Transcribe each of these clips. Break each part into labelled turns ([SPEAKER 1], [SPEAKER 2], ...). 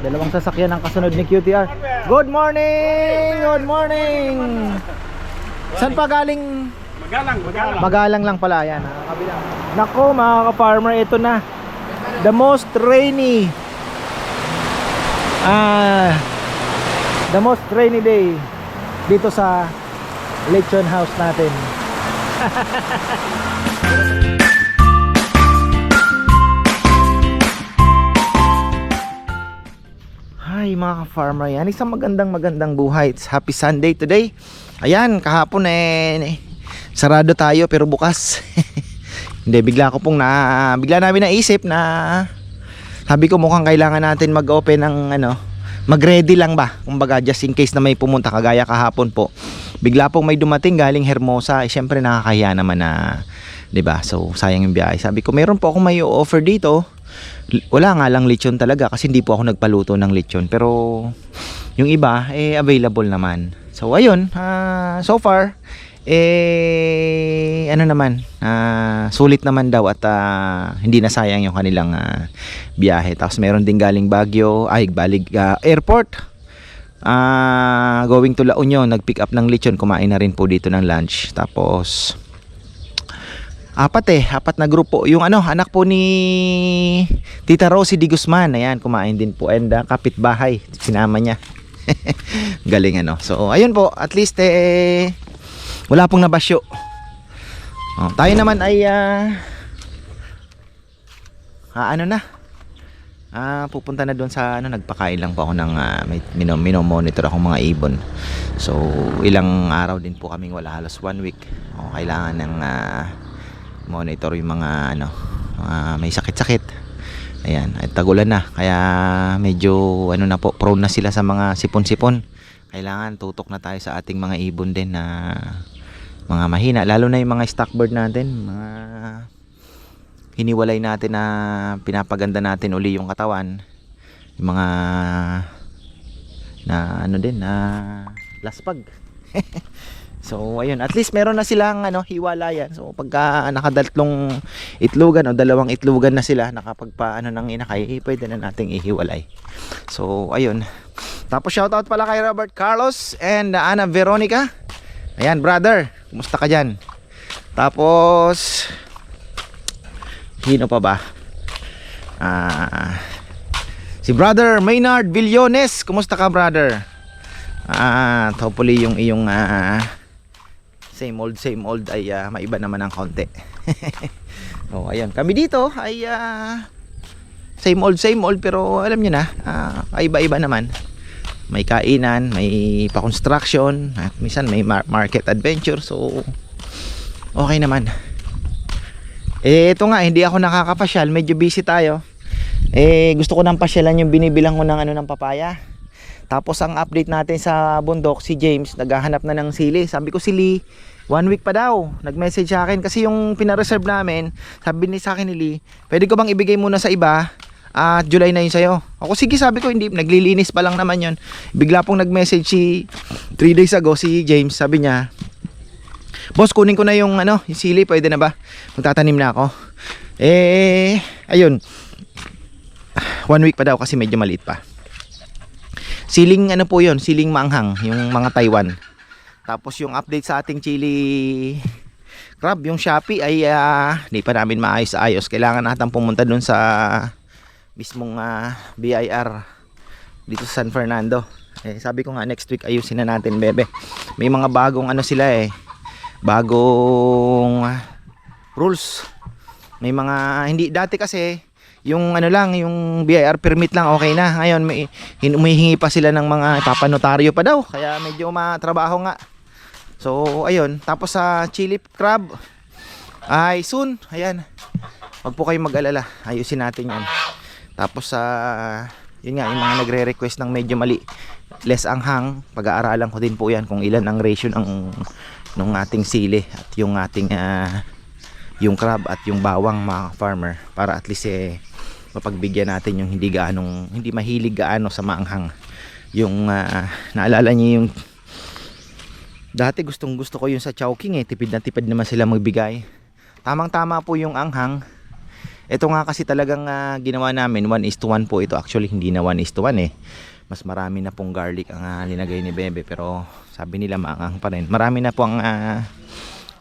[SPEAKER 1] Dalawang sasakyan ang kasunod ni QTR. Good morning! Good morning! Saan pa galing? Magalang lang pala yan. Nako mga ka-farmer, ito na. The most rainy day dito sa Lechon House natin. Hi mga ka-farmer, yan isang magandang buhay. It's happy Sunday today. Ayan, kahapon sarado tayo pero bukas. Hindi, bigla namin naisip na sabi ko mukhang kailangan natin mag-open ng mag-ready lang ba, kumbaga just in case na may pumunta kagaya kahapon po. Bigla pong may dumating galing Hermosa, syempre nakakahiya naman na, 'di ba? So sayang yung biyahe. Sabi ko meron po akong may offer dito. Wala nga lang lechon talaga kasi hindi po ako nagpaluto ng lechon, pero yung iba available naman. So ayun, so far sulit naman daw at hindi nasayang yung kanilang biyahe. Tapos meron din galing Baguio, airport, going to La Union, nag-pick up ng lechon, kumain na rin po dito ng lunch. Tapos apat na grupo. Yung anak po ni Tita Rosie Di Guzman, ayan, kumain din po, and kapitbahay, sinama niya. Galing So ayun po, at least wala pong nabasyo. Tayo naman ay pupunta na doon sa nagpakain lang po ako ng minomonitor akong mga ibon. So ilang araw din po kaming wala, halos 1 week. Kailangan ng monitor yung mga may sakit-sakit. Ayan, at tagulan na, kaya medyo na po, prone na sila sa mga sipon-sipon. Kailangan tutok na tayo sa ating mga ibon din na mga mahina, lalo na yung mga stock bird natin, mga hiniwalay natin na pinapaganda natin uli yung katawan, yung mga na laspag. So ayun, at least meron na silang hiwalayan. So pagka nakadatlong itlogan o dalawang itlogan na sila, nakapagpa ng inakay, pwede na nating ihiwalay. So ayun. Tapos shoutout pala kay Robert Carlos and Ana Veronica. Ayan brother, kumusta ka dyan? Tapos sino pa ba? Si brother Maynard Villones, kumusta ka brother? Hopefully yung iyong same old ay maiba naman ng konti. So ayun, kami dito ay same old pero alam nyo na, iba-iba naman. May kainan, may pa-construction, at minsan may market adventure. So okay naman. Ito nga, hindi ako nakakapasyal, medyo busy tayo. Gusto ko nang pasyalan yung binibilang ko ng papaya. Tapos ang update natin sa bundok, si James naghahanap na ng sili. Sabi ko, sili 1 week pa daw. Nag-message sa akin kasi yung pina-reserve namin, sabi ni sa akin ni Lee, pwede ko bang ibigay muna sa iba at July na yun sa'yo? Ako sige, sabi ko, hindi, naglilinis pa lang naman yun. Bigla pong nag-message 3 days ago si James, sabi niya, boss, kunin ko na yung yung sili, pwede na ba? Magtatanim na ako. Ayun, 1 week pa daw kasi medyo maliit pa. Siling po yun, siling maanghang, yung mga Taiwan. Tapos yung update sa ating chili crab, yung Shopee ay hindi pa namin maayos-ayos. Kailangan natin pumunta dun sa mismong BIR dito sa San Fernando. Sabi ko nga next week ayusin na natin, bebe. May mga bagong sila bagong rules. May mga hindi dati kasi yung yung BIR permit lang okay na. Ngayon may humihingi pa sila ng mga ipapanotaryo pa daw, kaya medyo matrabaho nga. So ayun, tapos sa chili crab ay soon, ayan, wag po kayong mag-alala, ayusin natin yan. Tapos yun nga, yung mga nagre-request ng medyo less anghang, pag-aaralan ko din po yan kung ilan ang ratio ng ating sili at yung ating yung crab at yung bawang, mga farmer, para at least mapagbigyan natin yung hindi mahilig gaano sa maanghang. Yung naalala niyo yung dati gustong gusto ko yung sa Chowking, tipid na tipid naman sila magbigay. Tamang tama po yung anghang. Ito nga kasi talagang ginawa namin 1:1 po ito. Actually hindi na 1:1 eh. Mas marami na pong garlic ang linagay ni Bebe, pero sabi nila maanghang pa rin. Marami na po ang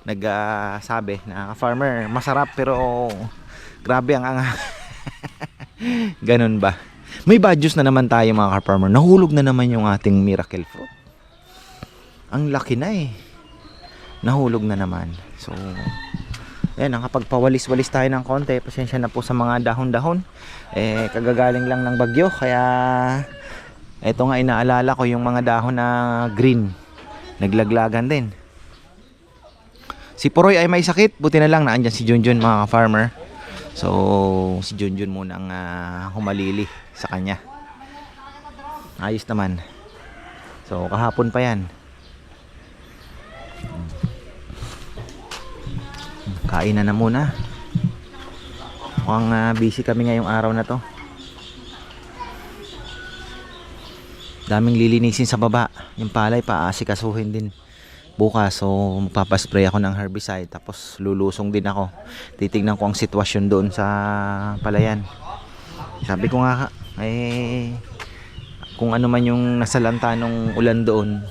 [SPEAKER 1] nagsabi na farmer masarap pero grabe ang anghang. Ganun ba? May badges na naman tayo mga farmer. Nahulog na naman yung ating miracle fruit. Ang laki na eh. Nahulog na naman. So ayan, nakapagpawalis-walis tayo ng konti. Pasensya na po sa mga dahon-dahon. Kagagaling lang ng bagyo. Kaya eto nga, inaalala ko yung mga dahon na green. Naglaglagan din. Si Poroy ay may sakit. Buti na lang naandyan si Junjun mga farmer. So si Junjun muna ang humalili sa kanya. Ayos naman. So kahapon pa yan. Kain na muna. Mukhang busy kami ngayong araw na to. Daming lilinisin sa baba. Yung palay paasikasuhin din bukas. So magpapaspray ako ng herbicide. Tapos lulusong din ako. Titignan ko ang sitwasyon doon sa palayan. Sabi ko nga kung ano man yung nasalanta nung ulan doon.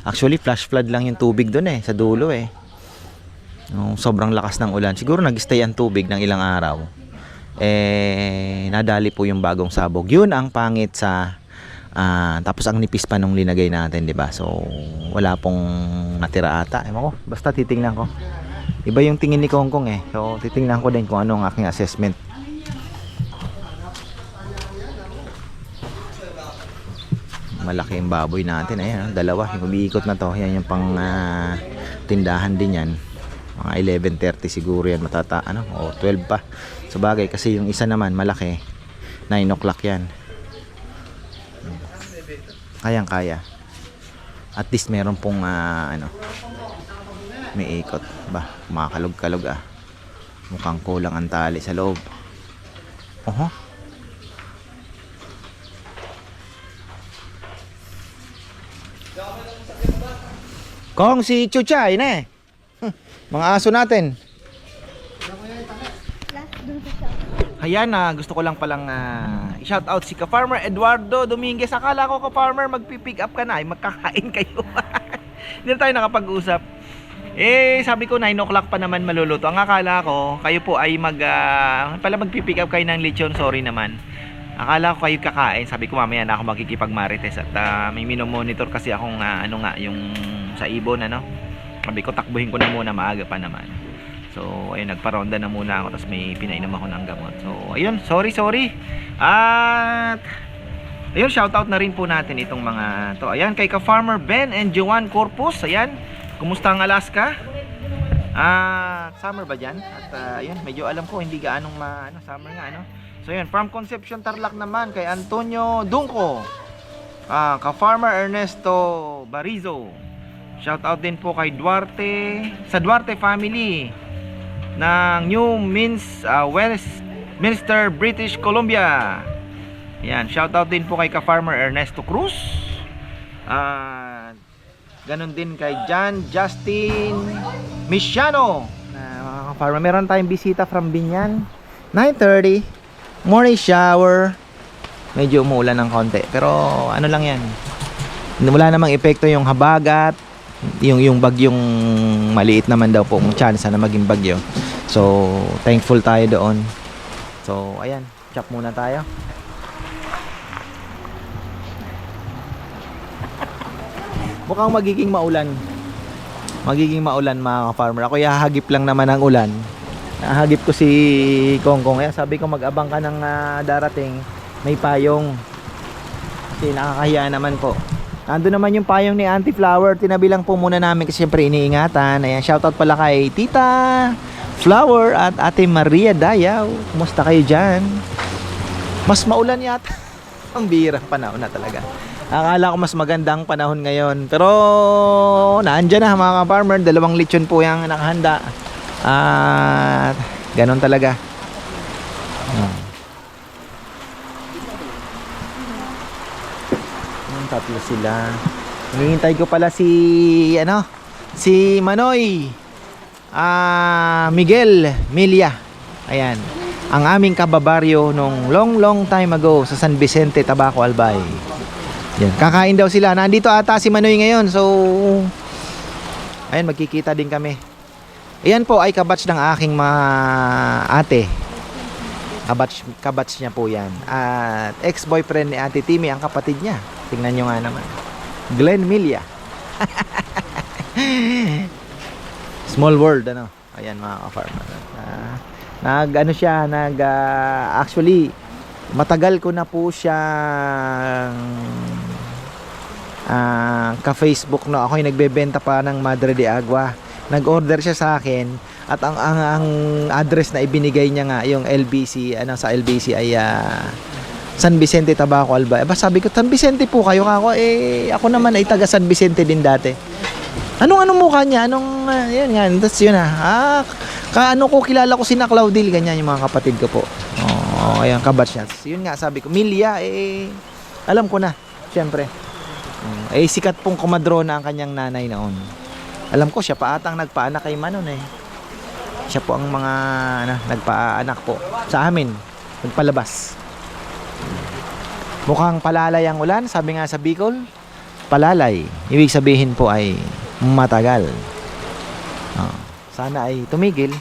[SPEAKER 1] Actually flash flood lang yung tubig doon sa dulo sobrang lakas ng ulan. Siguro nag-stay ang tubig ng ilang araw. Nadali po yung bagong sabog. Yun ang pangit sa tapos ang nipis pa nung linagay natin, 'di ba? So wala pong natira ata. Ewan ko, basta titingnan ko. Iba yung tingin ni Kongkong So titingnan ko din kung ano ang aking assessment. Malaki yung baboy natin. Ayan, dalawa. Yung umiikot na to. Yan yung pang tindahan din yan. Mga 11:30 siguro yan o 12 pa. So bagay kasi yung isa naman malaki 9 o'clock yan. Kayang kaya. At least meron pong may ikot ba, makakalog-kalog mukhang kulang ang tali sa loob. Kong si Chuchay mga aso natin. Ayan gusto ko lang palang shout out si ka-farmer Eduardo Dominguez. Akala ko ka-farmer magpipick up ka na magkakain kayo. Hindi na tayo nakapag-usap. Sabi ko 9 o'clock pa naman maluluto. Ang akala ko kayo po ay magpipick up kayo ng lechon. Sorry naman. Akala ko kayo kakain. Sabi ko mamaya na ako makikipag-marites at may minomonitor kasi akong yung sa ibon Sabi ko takbuhin ko na muna, maaga pa naman. So ayun, nagparonda na muna ako, tapos may pinainom ako ng gamot. So ayun, sorry. At ayun, shoutout na rin po natin itong mga to. Ayan, kay ka-farmer Ben and Joanne Corpus. Ayan, kumusta ang Alaska? Summer ba dyan? At ayun, medyo alam ko hindi gaanong summer nga So ayun, from Concepcion Tarlac naman kay Antonio Dungco. Ka-farmer Ernesto Barizo. Shout out din po kay Duarte, sa Duarte family ng New Westminster, British Columbia. Yan, shout out din po kay ka-farmer Ernesto Cruz. Ganon din kay John Justin Misiano. Mga ka-farmer, meron tayong bisita from Binyan. 9:30, morning shower. Medyo umuulan ng konti, pero ano lang yan. Wala namang epekto yung habagat. Yung bagyong maliit naman daw po ang chance na maging bagyo. So thankful tayo doon. So ayan, chop muna tayo. Mukhang magiging maulan mga farmer. Ako hahagip lang naman ang ulan. Nahagip ko si Kongkong. Kaya sabi ko mag-abang ka ng darating. May payong. Kasi nakakahiya naman po. Ando naman yung payong ni Auntie Flower. Tinabi lang po muna namin kasi siyempre iniingatan. Ayan, shoutout pala kay Tita Flower at Ate Maria Dayaw. Kumusta kayo dyan? Mas maulan yata. Ang bihirang panahon na talaga. Akala ko mas magandang panahon ngayon. Pero naandyan na mga farmer. 2 lechon po yung nakahanda. At ganon talaga. Tatlo sila. Hinihintay ko pala si Manoy Miguel Milia. Ayan. ang aming kababaryo nung long time ago sa San Vicente, Tabaco, Albay. Yan, kakain daw sila. Nandito ata si Manoy ngayon. So, ayun, magkikita din kami. Ayan po ay kabatch ng aking mga ate. Kabatch niya po yan. At ex-boyfriend ni Ate Timmy, ang kapatid niya. Tingnan nyo nga naman. Glenn Milia. Small world, ano. Ayan mga ka-farmer. Actually, matagal ko na po siyang ka-Facebook no. Ako yung nagbebenta pa ng Madre de Agua. Nag-order siya sa akin at ang address na ibinigay niya nga yung LBC, sa LBC ay San Vicente, Tabaco, Albay. Sabi ko, San Vicente po kayo ako. Ako naman ay taga San Vicente din dati. Anong mukha niya? Yun nga, that's yun ko, kilala ko si na Claudil, ganyan yung mga kapatid ko po. Ayan, kabatch niya. Yun nga, sabi ko, Milia, alam ko na, syempre. Sikat pong komadrona ang kanyang nanay noon. Alam ko, siya pa atang nagpaanak kay Manon Siya po ang mga nagpaanak po sa amin. Nagpalabas. Mukhang palalay ang ulan, sabi nga sa Bicol. Palalay, ibig sabihin po ay matagal. Sana ay tumigil.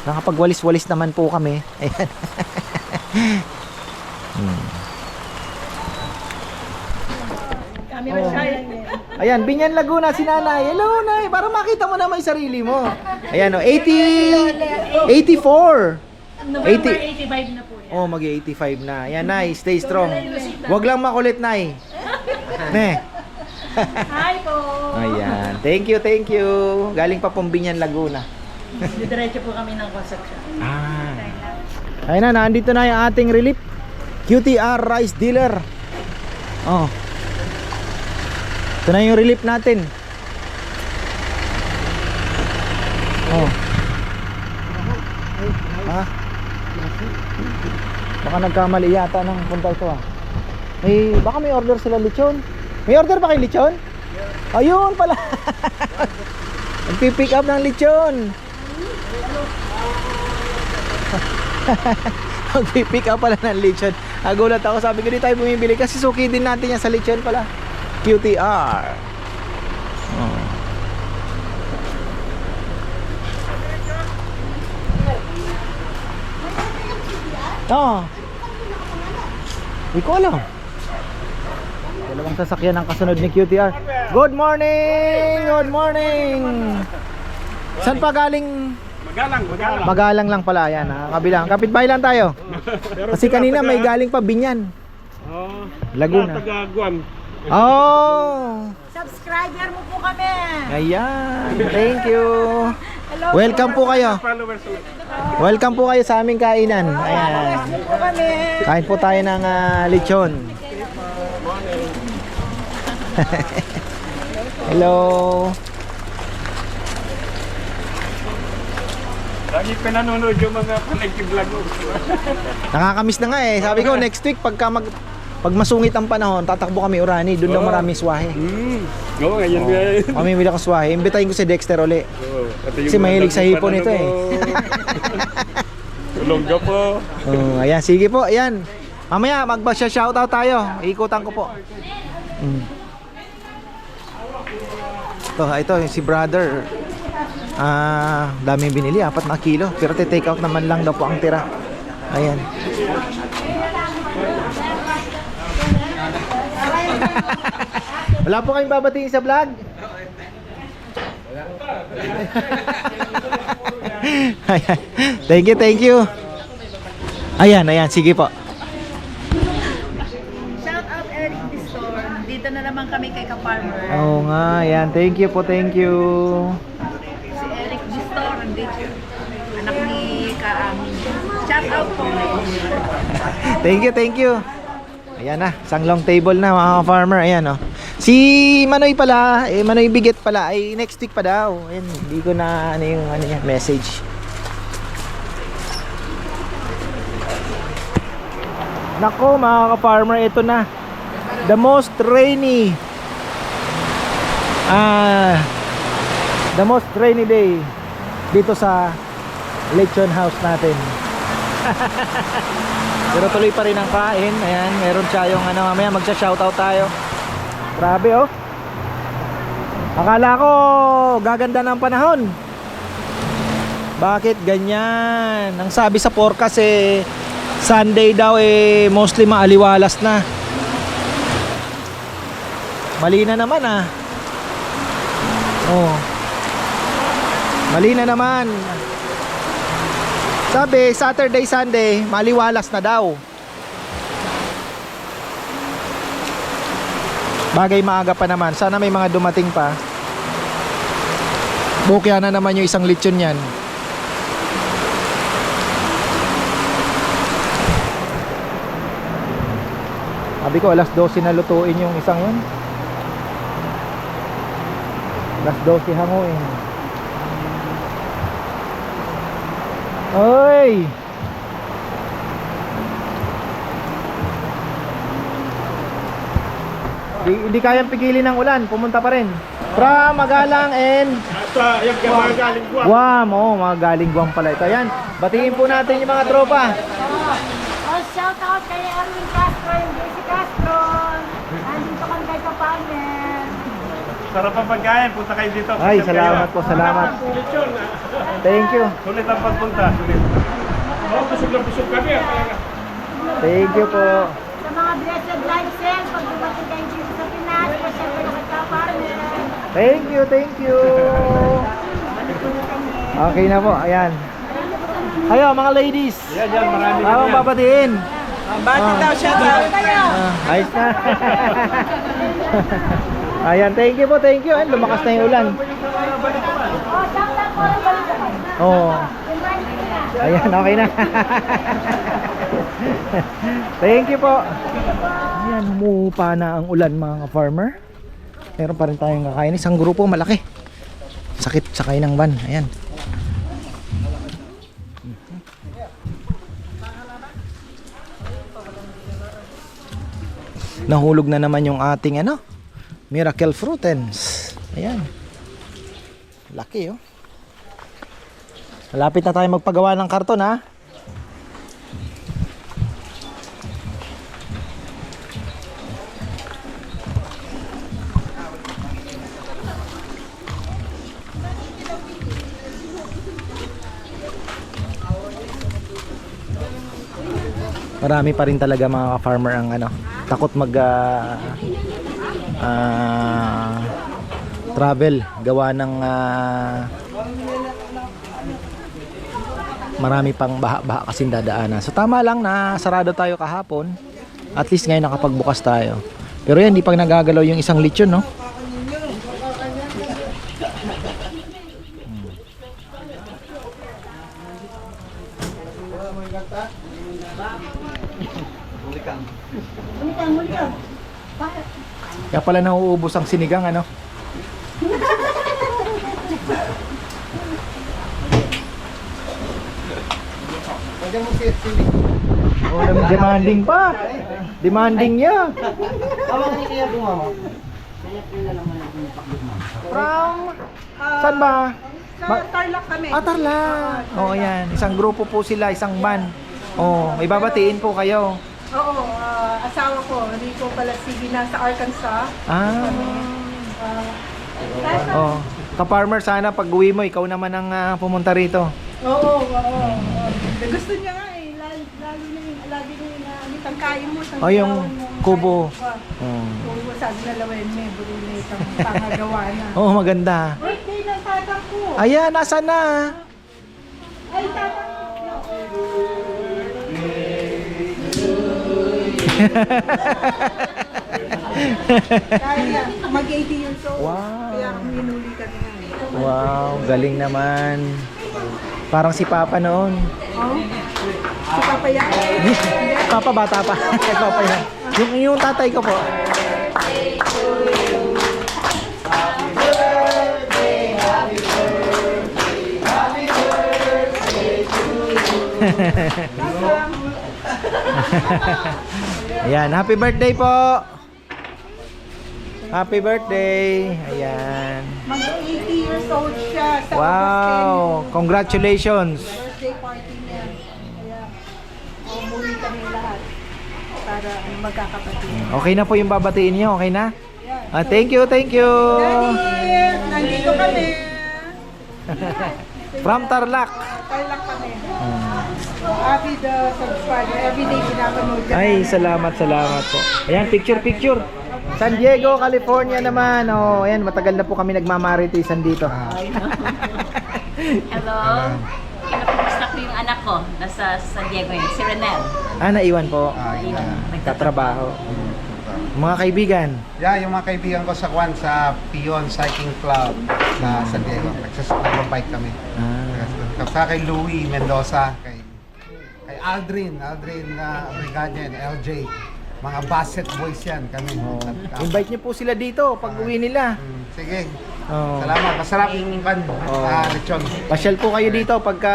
[SPEAKER 1] Nakapagwalis-walis naman po kami. Ayan. Ayan, Binyan Laguna si Nanay. Hello, Nay. Para makita mo naman yung sarili mo. Ayan, 84.
[SPEAKER 2] November 85 na po yan.
[SPEAKER 1] Mag-85 na. Ayan, Nay. Stay strong. Huwag lang makulit, Nay.
[SPEAKER 2] Hi po.
[SPEAKER 1] Ayan. Thank you. Galing pa pong Binyan Laguna.
[SPEAKER 2] Diretso po kami ng construction.
[SPEAKER 1] Ayun na, nandito na yung ating relief. QTR Rice Dealer. Ito na yung relief natin. Baka nagkamali yata ng punta ito baka may order sila lechon. May order ba kayo lechon? Ayun pala. Nagpipick up ng lechon. Magpipick up pala ng lechon. Nagulat ako, sabi ko di tayo bumibili kasi suki din natin yan sa lechon pala. QTR. Hindi ko alam. Dalawang sasakyan ang kasunod ni QTR. Good morning! Good morning! Saan pa galing? Magalang lang pala yan kabilang. Kapitbahay lang tayo. Kasi kanina may galing pa Binyan. Laguna.
[SPEAKER 2] Subscriber mo po kami.
[SPEAKER 1] Ayan. Thank you.
[SPEAKER 2] Hello.
[SPEAKER 1] Welcome po kayo. Welcome po kayo sa aming kainan. Ayan. Kain po tayo ng lechon. Hello.
[SPEAKER 3] Lagi pa nanonood yung mga palagi-vlog.
[SPEAKER 1] Nakakamiss na nga Sabi ko next week pag masungit ang panahon, tatakbo kami Urani. Doon daw maraming swahe.
[SPEAKER 3] Oo, ngayon nga.
[SPEAKER 1] Mamimili ako swahe. Imbitahin ko si Dexter uli. Kasi mahilig sa hipon ito
[SPEAKER 3] Tulongga po.
[SPEAKER 1] Ayan, sige po. Ayan. Mamaya magba-shoutout tayo. Ikutan ko po. Ito si brother. Daming binili, 4 na kilo. Pero take out naman lang daw po ang tira. Ayan. Wala po kayong babatiin sa vlog? Ayan. Thank you. Ayan, sige po.
[SPEAKER 2] Shout out Eric Distor. Dito na naman kami kay Ka-Farmer.
[SPEAKER 1] Oo nga, ayan. Thank you.
[SPEAKER 2] Si Eric Distor, dito. Anak ni Kaamin. Shout out po.
[SPEAKER 1] Thank you. Ayan na, isang long table na mga farmer. Ayan Si Manoy pala, Manoy Biget pala ay next week pa daw. Ayan, hindi ko na yung message. Nako mga ka-farmer, ito na. The most rainy day dito sa lechon house natin. Pero tuloy pa rin ang kain. Ayan, meron siya yung ano, mamaya magsha-shoutout tayo. Grabe oh. Akala ko gaganda ng panahon. Bakit ganyan? Ang sabi sa forecast eh Sunday daw eh mostly maaliwalas na. Mali na naman ah. Oh. Mali na naman. Sabi Saturday Sunday maliwalas na daw. Bagay maaga pa naman. Sana may mga dumating pa. Bukya na naman yung isang lechon yan. Sabi ko alas 12 na lutuin yung isang yun. Alas 12 hanguin. Oy! Hindi kayang pigilin ng ulan, pumunta pa rin. From Magalang and Guam. Oh, mga galing Guam pala ito. Ayan, batiin po natin yung mga tropa.
[SPEAKER 4] Oh, shout out kay Erwin Castro and Jesse Castro. Nandito kami kay Kapanen.
[SPEAKER 3] Sarap ang pagkain, punta kayo dito.
[SPEAKER 1] Ay, salamat po, salamat. Thank you.
[SPEAKER 3] Sulit ang pagpunta, sulit. Oo, busog na busog kami.
[SPEAKER 1] Thank you po.
[SPEAKER 4] Sa mga blessed life sale, pag dumating kayo dito sa Pinas, pasyempre na kay Kapanen.
[SPEAKER 1] Thank you, thank you. Okay na po, ayan. Ayo mga ladies.
[SPEAKER 3] Yan, marami
[SPEAKER 1] Tawang babatiin.
[SPEAKER 2] Bakit daw siya daw?
[SPEAKER 1] Ayos na. Ayan, thank you po, thank you. Ay, lumakas na yung ulan.
[SPEAKER 4] Oh, shout out po yung balik ako.
[SPEAKER 1] Oo. Ayan, okay na. Thank you po. Ayan, humupa na ang ulan mga farmer. Meron pa rin tayong kakain. Isang grupo malaki. Sakit sakay ng van. Ayan. Nahulog na naman yung ating ano, Miracle Fruitens. Ayan. Laki oh. Malapit na tayo magpagawa ng karton ha. Marami pa rin talaga mga farmer ang ano, takot mag travel gawa ng marami pang baha kasing dadaanan. So tama lang na sarado tayo kahapon. At least ngayon nakapagbukas tayo. Pero yan, di pag nagagalaw yung isang lechon, no? Kaya pala nauubos ang sinigang, ano? Oh, demanding pa. Demanding niya. From saan ba?
[SPEAKER 2] Sa Tarlac kami.
[SPEAKER 1] Tarlac. Oh, yan. Isang grupo po sila, isang van. Oh, may babatiin po kayo.
[SPEAKER 2] Oo, asawa ko. Rico Palasigi nasa Arkansas.
[SPEAKER 1] Oh. Ka-farmer, sana pag uwi mo, ikaw naman ang pumunta rito.
[SPEAKER 2] Oo. Gusto niya nga eh. Lalo na yung lagi na yung tangkain mo.
[SPEAKER 1] Oh, yung kubo.
[SPEAKER 2] Kubo, sabi na lawen may buli na itang pangagawa na.
[SPEAKER 1] Oh, maganda.
[SPEAKER 2] Birthday ng tatang ko.
[SPEAKER 1] Ayan, nasa na?
[SPEAKER 2] Ay, tatang Kaya, mag-80 years old.
[SPEAKER 1] Wow.
[SPEAKER 2] Kaya minuli kami nga.
[SPEAKER 1] Wow, galing naman. Parang si Papa noon.
[SPEAKER 2] Oh? Si Papa yan?
[SPEAKER 1] Papa bata pa. Kay Papa yan. Yung tatay ko po. Ayan, happy birthday po. Happy birthday. Ayan.
[SPEAKER 2] Mag-80 years old siya sa
[SPEAKER 1] Wow, congratulations.
[SPEAKER 2] birthday party niya. Kaya, para magkakapatid.
[SPEAKER 1] Okay na po yung babatiin niyo, okay na? Thank you, thank you.
[SPEAKER 2] Daddy, nandito kami.
[SPEAKER 1] From Tarlac.
[SPEAKER 2] Tarlac kami. Happy the subscriber. Everyday pinapanood ka
[SPEAKER 1] Ay,
[SPEAKER 2] namin.
[SPEAKER 1] salamat po. Ayan, picture. San Diego, California naman. Oh, ayan, matagal na po kami nagmamaritisan dito.
[SPEAKER 5] Hello. Kinakamusta ko yung anak ko. Nasa San Diego yun. Si Renel.
[SPEAKER 1] Naiwan po.
[SPEAKER 5] Nagtatrabaho.
[SPEAKER 1] Nagtatrabaho. Mga kaibigan.
[SPEAKER 6] Yeah, yung mga kaibigan ko sa Kwan, sa Pion Cycling Club sa San Diego. Nagbabike kami. Sa kay Louie Mendoza, kay Aldrin Brigadier and LJ. Mga Basset Boys yan kami.
[SPEAKER 1] Invite niyo po sila dito pag uwi nila.
[SPEAKER 6] Sige.
[SPEAKER 1] Oh.
[SPEAKER 6] Salamat. Masarap yung lechon.
[SPEAKER 1] Pasyal po kayo dito pagka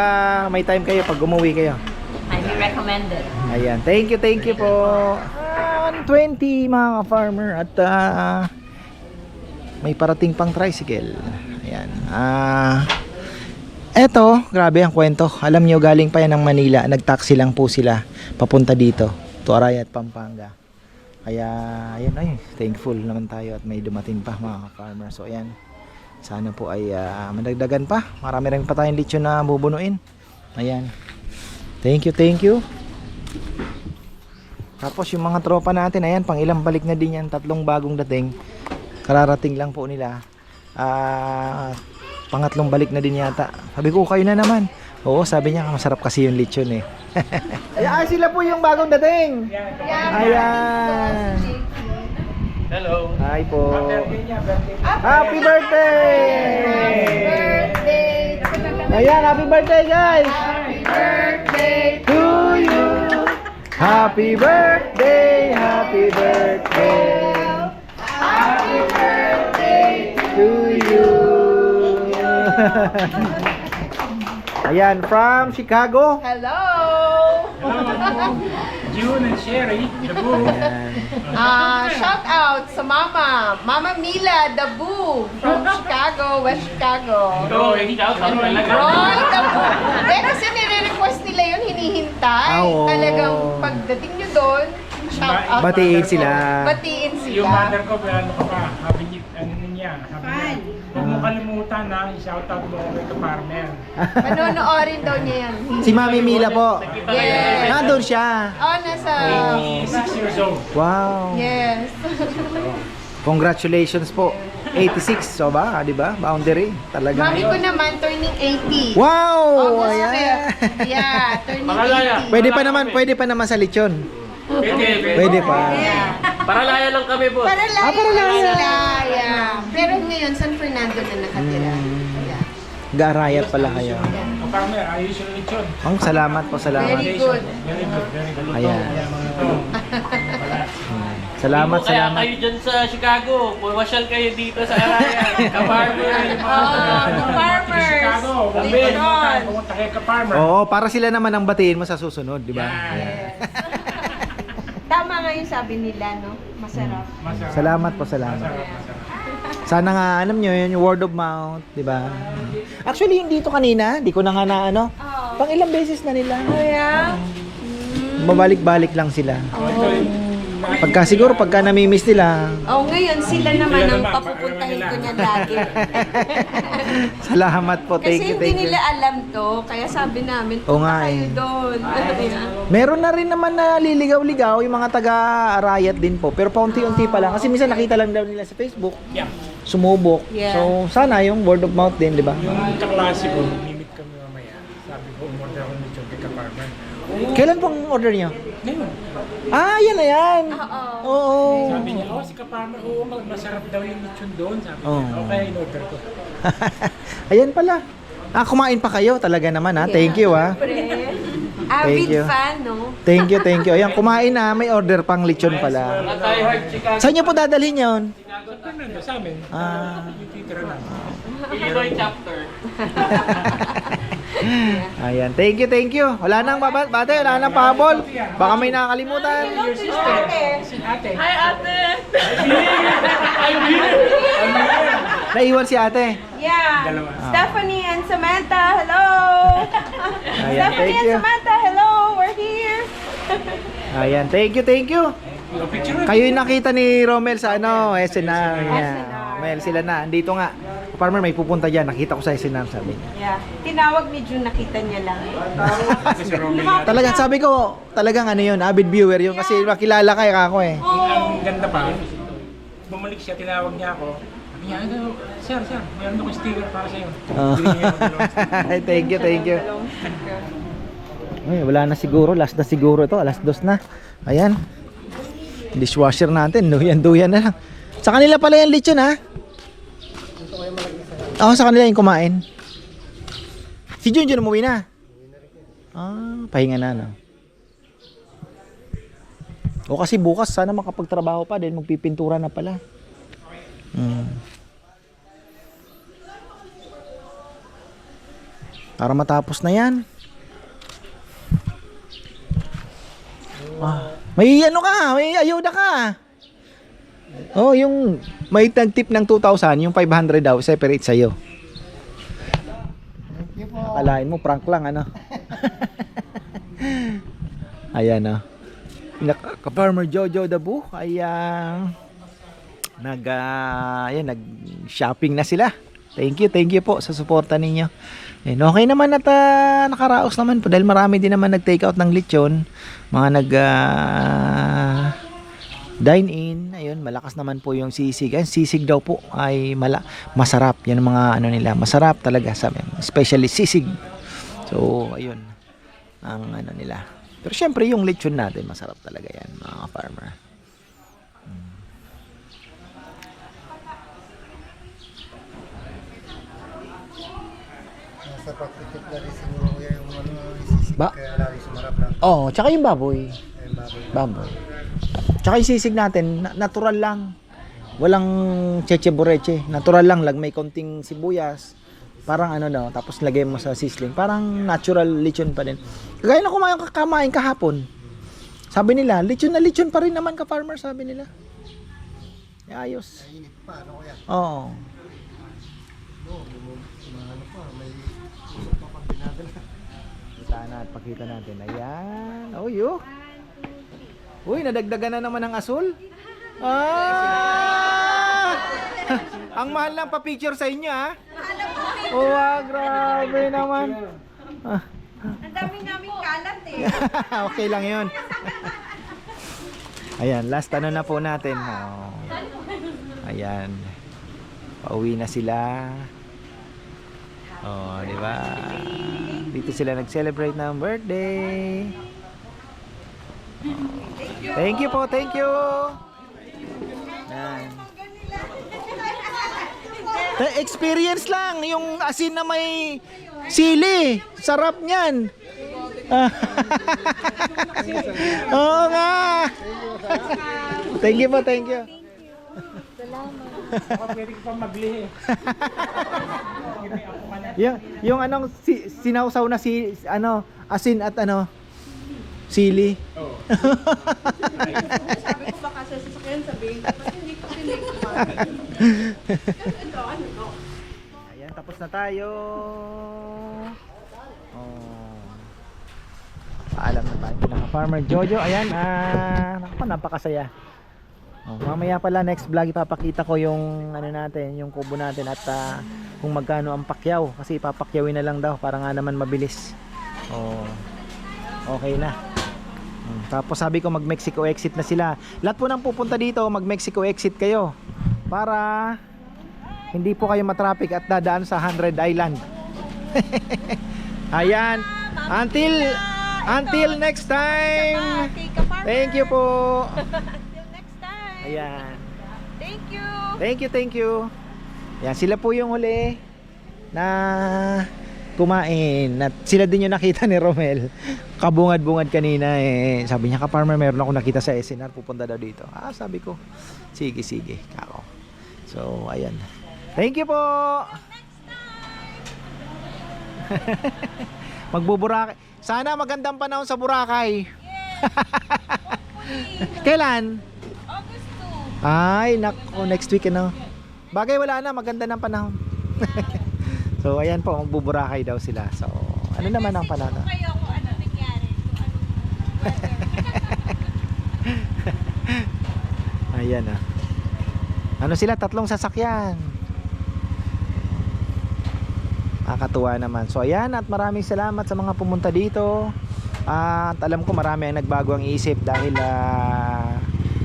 [SPEAKER 1] may time kayo, pag umuwi kayo.
[SPEAKER 5] Highly recommended.
[SPEAKER 1] Ayan, thank you po. 120 mga farmer at may parating pang tricycle. Ayan. Eto, grabe ang kwento. Alam nyo, galing pa yan ng Manila. Nag-taxi lang po sila papunta dito. To Arayat, Pampanga. Kaya, ayan ay, thankful naman tayo at may dumating pa mga farmer. So, ayan. Sana po ay madagdagan pa. Marami rin pa tayong lechon na bubunuin. Ayan. Thank you. Tapos yung mga tropa natin, ayan, pang ilang balik na din yan, 3 bagong dating. Kararating lang po nila. Pangatlong balik na din yata. Sabi ko, kayo na naman. Oo, sabi niya, masarap kasi yung lechon eh. Ayan, sila po yung bagong dating. Ayan.
[SPEAKER 3] Hello.
[SPEAKER 1] Hi po.
[SPEAKER 3] Birthday niya, birthday.
[SPEAKER 1] Happy birthday! Ayan, happy birthday guys!
[SPEAKER 2] Happy birthday
[SPEAKER 1] To you! Happy birthday! Happy birthday! Happy birthday to you! Ayan, from Chicago.
[SPEAKER 2] Hello!
[SPEAKER 3] June and Sherry, the boo.
[SPEAKER 1] Ayan.
[SPEAKER 2] Shout out sa Mama Mila, the Boo from Chicago, West Chicago.
[SPEAKER 3] Ito, shout out talaga.
[SPEAKER 2] Roy, the Boo. Kasi nire-request nila yun, hinihintay.
[SPEAKER 1] Oo.
[SPEAKER 2] Talagang pagdating nyo doon, shout out.
[SPEAKER 1] Batiin sila.
[SPEAKER 2] Batiin
[SPEAKER 3] Yung
[SPEAKER 2] sila.
[SPEAKER 3] mother ko, ano ka pa, sabi niya, huwag mo kalimutan na, i-shout out mo kay ka-farmer.
[SPEAKER 2] Manonoorin daw niya yan.
[SPEAKER 1] Si Mami Mila po.
[SPEAKER 2] Yes.
[SPEAKER 1] Nandun siya.
[SPEAKER 2] Oh, nasa...
[SPEAKER 3] 86 years old.
[SPEAKER 1] Wow.
[SPEAKER 2] Yes.
[SPEAKER 1] Congratulations po. 86, so ba, di ba? Boundary, talaga.
[SPEAKER 2] Mami ko naman, turning 80.
[SPEAKER 1] Wow!
[SPEAKER 2] August
[SPEAKER 1] Ayan.
[SPEAKER 2] 5th. Yeah, turning
[SPEAKER 3] Makalaya.
[SPEAKER 2] 80.
[SPEAKER 1] Pwede pa naman sa lechon. Pwede pa.
[SPEAKER 2] Yeah.
[SPEAKER 7] Paralaya lang kami po.
[SPEAKER 2] Para lang
[SPEAKER 1] Paralaya.
[SPEAKER 2] sila. Yeah. Pero ngayon, San Fernando na nakatira. Yeah.
[SPEAKER 1] Garayat pala kayo.
[SPEAKER 3] Ka-farmer, ayos yung lechon.
[SPEAKER 1] Ang salamat po, salamat.
[SPEAKER 2] Very good.
[SPEAKER 3] Very good, very good.
[SPEAKER 1] Ayan. Salamat,
[SPEAKER 7] Kaya
[SPEAKER 1] salamat.
[SPEAKER 7] kayo dyan sa Chicago, pumasyal kayo dito sa Araya. Ka-farmer.
[SPEAKER 2] The farmers.
[SPEAKER 3] Chicago,
[SPEAKER 2] Lechon.
[SPEAKER 3] pumunta kayo ka-farmer.
[SPEAKER 1] Oo, para sila naman ang batiin mo sa susunod, di ba?
[SPEAKER 2] Tama nga yung sabi nila, no? Masarap.
[SPEAKER 3] Masarap.
[SPEAKER 1] Salamat po, salamat.
[SPEAKER 3] Masarap, masarap.
[SPEAKER 1] Sana nga, alam nyo, yun, yung word of mouth, di ba? Actually, yung dito kanina, di ko na nga na ano, pang ilang beses na nila.
[SPEAKER 2] Oh, yeah?
[SPEAKER 1] Babalik-balik lang sila. Pagka namimiss nila,
[SPEAKER 2] Oh, ngayon sila naman ang
[SPEAKER 3] naman,
[SPEAKER 2] papupuntahin
[SPEAKER 3] ano
[SPEAKER 2] ko
[SPEAKER 3] nila.
[SPEAKER 2] niyan lagi.
[SPEAKER 1] salamat po,
[SPEAKER 2] Kasi
[SPEAKER 1] thank you,
[SPEAKER 2] hindi
[SPEAKER 1] thank you.
[SPEAKER 2] nila alam to, kaya sabi namin,
[SPEAKER 1] Oo
[SPEAKER 2] punta
[SPEAKER 1] nga
[SPEAKER 2] kayo
[SPEAKER 1] eh.
[SPEAKER 2] doon.
[SPEAKER 1] Meron na rin naman na liligaw-ligaw yung mga taga-Arayat din po. Pero paunti-unti pa lang. Kasi minsan nakita lang daw nila sa Facebook.
[SPEAKER 3] Yeah.
[SPEAKER 1] Sumubok.
[SPEAKER 2] Yeah.
[SPEAKER 1] So, sana yung word of mouth din, di ba?
[SPEAKER 3] Yung kaklase ko, mimit kami mamaya. Sabi ko, umorder ako ng lechon kay ka-farmer.
[SPEAKER 1] Kailan pong order niyo?
[SPEAKER 3] Ngayon.
[SPEAKER 1] Yan na yan. Oo.
[SPEAKER 3] Sabi niya, si ka-farmer, masarap daw yung lechon doon. Sabi
[SPEAKER 1] Oo.
[SPEAKER 3] niya, okay, in-order ko.
[SPEAKER 1] Ayan pala. Kumain pa kayo talaga naman ha. Thank you ha.
[SPEAKER 2] Avid
[SPEAKER 1] you.
[SPEAKER 2] fan, no?
[SPEAKER 1] Thank you, thank you. Ayan, kumain na. May order pang lechon pala.
[SPEAKER 7] Die Hard Chicago.
[SPEAKER 1] Saan niyo po dadalhin yun?
[SPEAKER 3] Sa Fernando, sa amin. Yung titira namin.
[SPEAKER 7] Illinois chapter.
[SPEAKER 1] Ayan, thank you. Wala nang bate, wala nang pahabol. Baka may nakakalimutan.
[SPEAKER 3] Your sister, si ate.
[SPEAKER 7] Hi, ate!
[SPEAKER 1] Naiwan si ate.
[SPEAKER 2] Yeah.
[SPEAKER 3] Dalawa.
[SPEAKER 2] Stephanie and Samantha, hello!
[SPEAKER 1] Ayan,
[SPEAKER 2] Stephanie
[SPEAKER 1] thank
[SPEAKER 2] and
[SPEAKER 1] you.
[SPEAKER 2] Samantha, hello! We're here!
[SPEAKER 1] Ayan, thank you, thank you.
[SPEAKER 3] Yung picture
[SPEAKER 1] Kayo yung nakita ni Romel sa SNR. Ayan. Romel, sila na. Andito nga. Farmer, may pupunta dyan. Nakita ko sa SNR, sabi niya.
[SPEAKER 2] Yeah. Tinawag ni June, nakita niya lang.
[SPEAKER 3] kasi Romel nga.
[SPEAKER 1] Talagang sabi ko, talagang ano yun, avid viewer yun. Kasi makilala kay ako eh.
[SPEAKER 3] Ang ganda pa, bumalik siya, tinawag niya ako. Sabi niya, sir, mayroon akong sticker para sa'yo. Binigyan niya ako dalawang sticker.
[SPEAKER 1] Thank you, thank you. Ay, wala na siguro. Last na siguro ito. Alas 2 na. Ayan. Dishwasher natin. Duyan na lang. Sa kanila pala yung lechon ha. Oo, sa kanila yung kumain. Si Junjun umuwi na. Pahinga na no. O kasi bukas sana makapagtrabaho pa dahil magpipintura na pala. Para matapos na yan. May ano ka, may ayuda ka. Oh, yung may tag-tip ng 2,000, yung 500 daw, separate sa'yo. Akalain mo, prank lang, ano? Ayan, oh. Ka-Farmer Jojo Dabu ay nag-shopping na sila. Thank you po sa suporta ninyo. And okay naman at nakaraos naman po dahil marami din naman nag-take out ng lechon, mga dine in. Ayun, malakas naman po yung sisig. Ayun, sisig daw po ay masarap. Yan ang mga ano nila, masarap talaga sabi, especially sisig. So, ayun ang ano nila. Pero syempre yung lechon natin masarap talaga yan, mga farmer.
[SPEAKER 6] Sa pagtitip na rin siguro kuya yung isisig, kaya lagi sumarap lang.
[SPEAKER 1] Oh, tsaka yung baboy.
[SPEAKER 6] Baboy.
[SPEAKER 1] Tsaka yung sisig natin, natural lang. Walang cheche boreche. Natural lang, may konting sibuyas. Parang ano no, tapos lagay mo sa sisling. Parang natural lechon pa din. Kagaya na kumain kahapon. Sabi nila, lechon na lechon pa rin naman ka-farmer, sabi nila. Ayos.
[SPEAKER 6] Mainit pa, ano kuya?
[SPEAKER 1] Oo. Pakita natin. Ayan. Oh, yo. Uy, nadagdagan na naman ng asul. Ang mahal lang pa-picture sa inyo, ha? Oh, grabe naman.
[SPEAKER 2] Ang dami namin kalat eh.
[SPEAKER 1] Okay lang yun. Ayan, last ano na po natin. Ayan. Pauwi na sila. Oh, di ba? Dito sila nag-celebrate ng birthday. Thank you po, thank you. Experience lang yung asin na may sili. Sarap niyan. Oo nga. Thank you po, thank you.
[SPEAKER 3] Pwede ko pa maglihi.
[SPEAKER 1] Yung anong sinausaw na asin at sili.
[SPEAKER 3] Oo.
[SPEAKER 2] Sabi ko baka sa sasakyan sabihin ko, ba't hindi ko Ito, ano to?
[SPEAKER 1] Ayan, tapos na tayo. Paalam na tayo. Pinaka-Farmer Jojo. Ayan, napakasaya. Mamaya pala next vlog ipapakita ko yung natin, yung kubo natin at kung magkano ang pakyaw kasi ipapakyawin na lang daw para nga naman mabilis. Okay na. Tapos sabi ko mag-Mexico exit na sila. Lahat po nang pupunta dito, mag-Mexico exit kayo para hindi po kayo matraffic at dadaan sa 100 Island. Ayan. Until next time. Thank you po. Ayan. Thank you. Yan, sila po yung huli na kumain. At sila din yung nakita ni Romel. Kabungad-bungad kanina eh. Sabi niya, ka-farmer, meron ako nakita sa SNR, pupunta daw dito. Sabi ko, sige. Kako. So, ayan. Thank you po. Magbuburakay. Sana magandang panahon sa Boracay. Kailan? Ay, nako, next week Bagay wala na, maganda ng panahon. So, ayan po, magbuburakay daw sila. So, ano naman ang panahon?
[SPEAKER 5] Kayo kung ano nangyari.
[SPEAKER 1] Ayan ah. Ano sila, 3 sasakyan. Nakakatuwa naman. So ayan, at maraming salamat sa mga pumunta dito. At alam ko marami ang nagbago ang isip dahil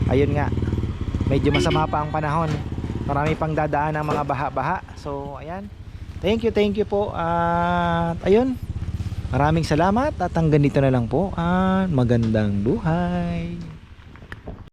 [SPEAKER 1] ayun nga, medyo masama pa ang panahon. Marami pang dadaan ang mga baha-baha. So ayan, thank you po. At ayun, maraming salamat at hanggang dito na lang po. At magandang buhay.